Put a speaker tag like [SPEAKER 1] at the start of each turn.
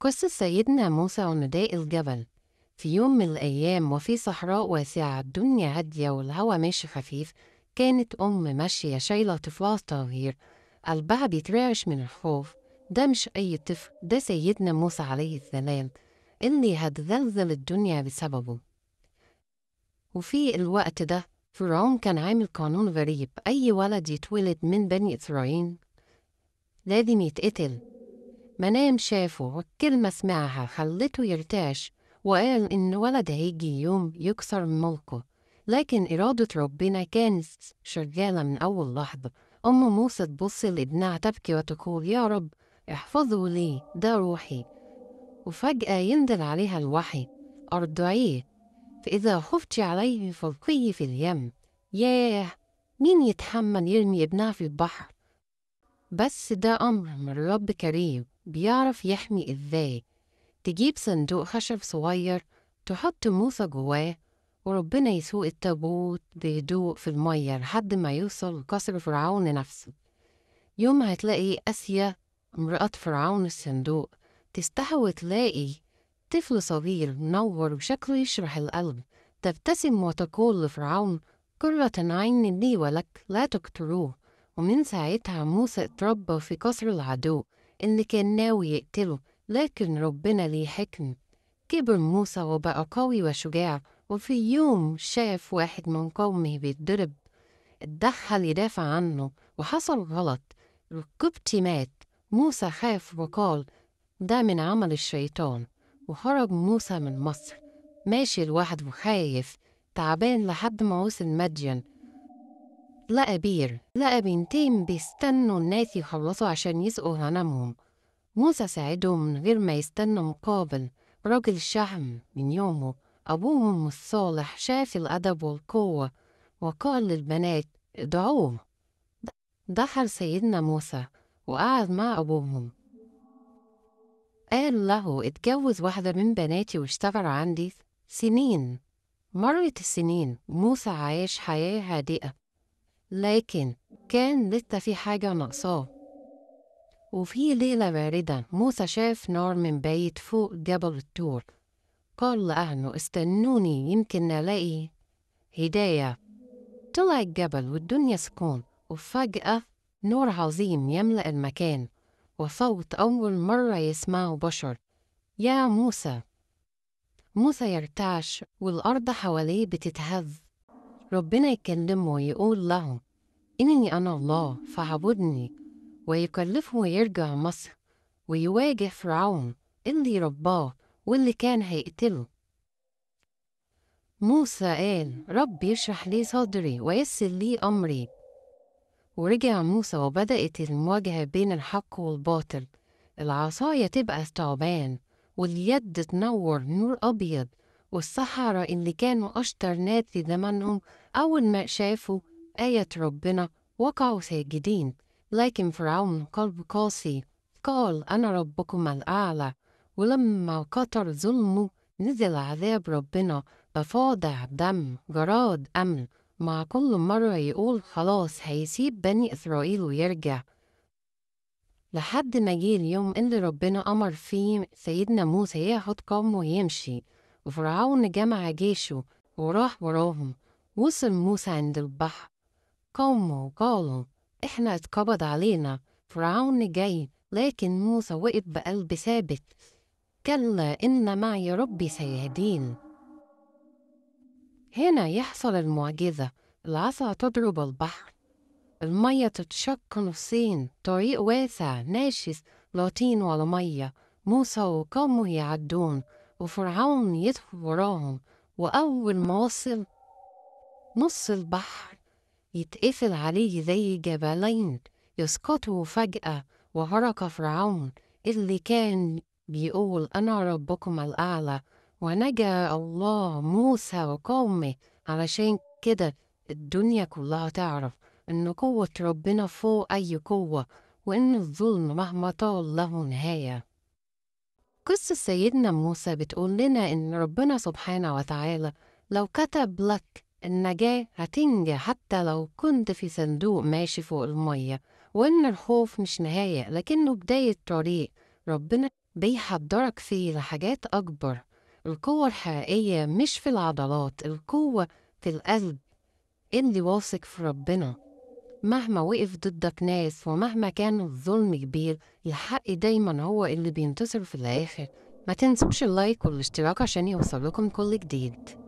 [SPEAKER 1] قصة سيدنا موسى ونداء الجبل. في يوم من الأيام وفي صحراء واسعة، الدنيا هادية والهوا ماشي خفيف، كانت أم ماشية شايلة طفلها الصغير، قلبها بيترعش من الخوف. ده مش أي طفل، ده سيدنا موسى عليه السلام اللي هتزلزل الدنيا بسببه. وفي الوقت ده فرعون كان عامل قانون غريب: أي ولد يتولد من بني إسرائيل لازم يتقتل. منام شافه والكلمة سمعها خلته يرتعش، وقال إن ولد هيجي يوم يكسر ملكه. لكن إرادة ربنا كانت شغالة من أول لحظة. أم موسى تبص لابنها تبكي وتقول: يا رب احفظه لي، ده روحي. وفجأة ينزل عليها الوحي: أرضعيه، فإذا خفت عليه فالقيه في اليم. ياه، مين يتحمل يرمي ابنها في البحر؟ بس ده أمر من رب كريم بيعرف يحمي إزاي. تجيب صندوق خشب صغير، تحط موسى جواه، وربنا يسوق التابوت بهدوء في المية لحد ما يوصل قصر فرعون نفسه. يوم هتلاقي آسيا امرأة فرعون الصندوق تستحي وتلاقي طفل صغير منور وشكله يشرح القلب، تبتسم وتقول لفرعون: قرة عين لي ولك، لا تقتلوه. ومن ساعتها موسى اتربى في قصر العدو اللي كان ناوي يقتله، لكن ربنا ليه حكم. كبر موسى وبقى قوي وشجاع، وفي يوم شاف واحد من قومه بيتضرب، اتدخل يدافع عنه وحصل غلط، القبطي مات. موسى خاف وقال: ده من عمل الشيطان. وخرج موسى من مصر ماشي لوحده خايف تعبان لحد ما وصل مدين. لقى بير، لقى بنتين بيستنوا الناس يخلصوا عشان يسقوا غنمهم. موسى ساعدهم من غير ما يستنى مقابل. راجل شهم من يومه، أبوهم الصالح شاف الأدب والقوة وقال للبنات: ادعوه. دخل سيدنا موسى وقعد مع أبوهم، قال له: اتجوز واحدة من بناتي واشتغل عندي. سنين مرت السنين، موسى عايش حياة هادئة، لكن كان لسه في حاجة ناقصاه. وفي ليلة باردة موسى شاف نار من بعيد فوق جبل الطور. قال لأهله: استنوني يمكن نلاقي هداية. طلع الجبل والدنيا سكون، وفجأة نور عظيم يملأ المكان، وصوت أول مرة يسمعه بشر: يا موسى. موسى يرتعش والأرض حواليه بتتهز. ربنا يكلمه ويقول له: إنني أنا الله فاعبدني. ويكلفه يرجع مصر ويواجه فرعون اللي رباه واللي كان هيقتله. موسى قال: رب يشرح لي صدري ويسر لي أمري. ورجع موسى وبدأت المواجهة بين الحق والباطل. العصاية تبقى ثعبان، واليد تنور نور أبيض. والسحرة اللي كانوا أشطر ناس في زمانهم أول ما شافوا آية ربنا وقعوا ساجدين. لكن فرعون قلب قاسي قال: أنا ربكم الأعلى. ولما كتر ظلمه نزل عذاب ربنا بفاضع دم جراد أمل. مع كل مرة يقول خلاص هيسيب بني إسرائيل ويرجع، لحد ما جه اليوم اللي ربنا أمر فيه سيدنا موسى ياخد قومه ويمشي. وفرعون جمع جيشه وراح وراهم. وصل موسى عند البحر، قومه قالوا: إحنا اتقبض علينا، فرعون جاي. لكن موسى وقف بقلب ثابت: كلا إن معي ربي سيهدين. هنا يحصل المعجزة، العصا تضرب البحر، المية تتشق نصين، طريق واسع ناشف لا طين ولا مية. موسى وقومه يعدون وفرعون يدخل وراهم. وأول ما وصل نص البحر يتقفل عليه زي جبلين يسقطوا فجأة. وغرق فرعون اللي كان بيقول: أنا ربكم الأعلى. ونجا الله موسى وقومه. علشان كده الدنيا كلها تعرف إن قوة ربنا فوق أي قوة، وإن الظلم مهما طال له نهاية. قصة سيدنا موسى بتقول لنا إن ربنا سبحانه وتعالى لو كتب لك النجاة هتنجح حتى لو كنت في صندوق ماشي فوق المية، وإن الخوف مش نهاية لكنه بداية طريق. ربنا بيحضّرك فيه لحاجات أكبر. القوة الحقيقية مش في العضلات، القوة في القلب اللي واثق في ربنا. مهما وقف ضدك ناس ومهما كان الظلم كبير، الحق دايما هو اللي بينتصر في الآخر. ما تنسوش اللايك والاشتراك عشان يوصلكم كل جديد.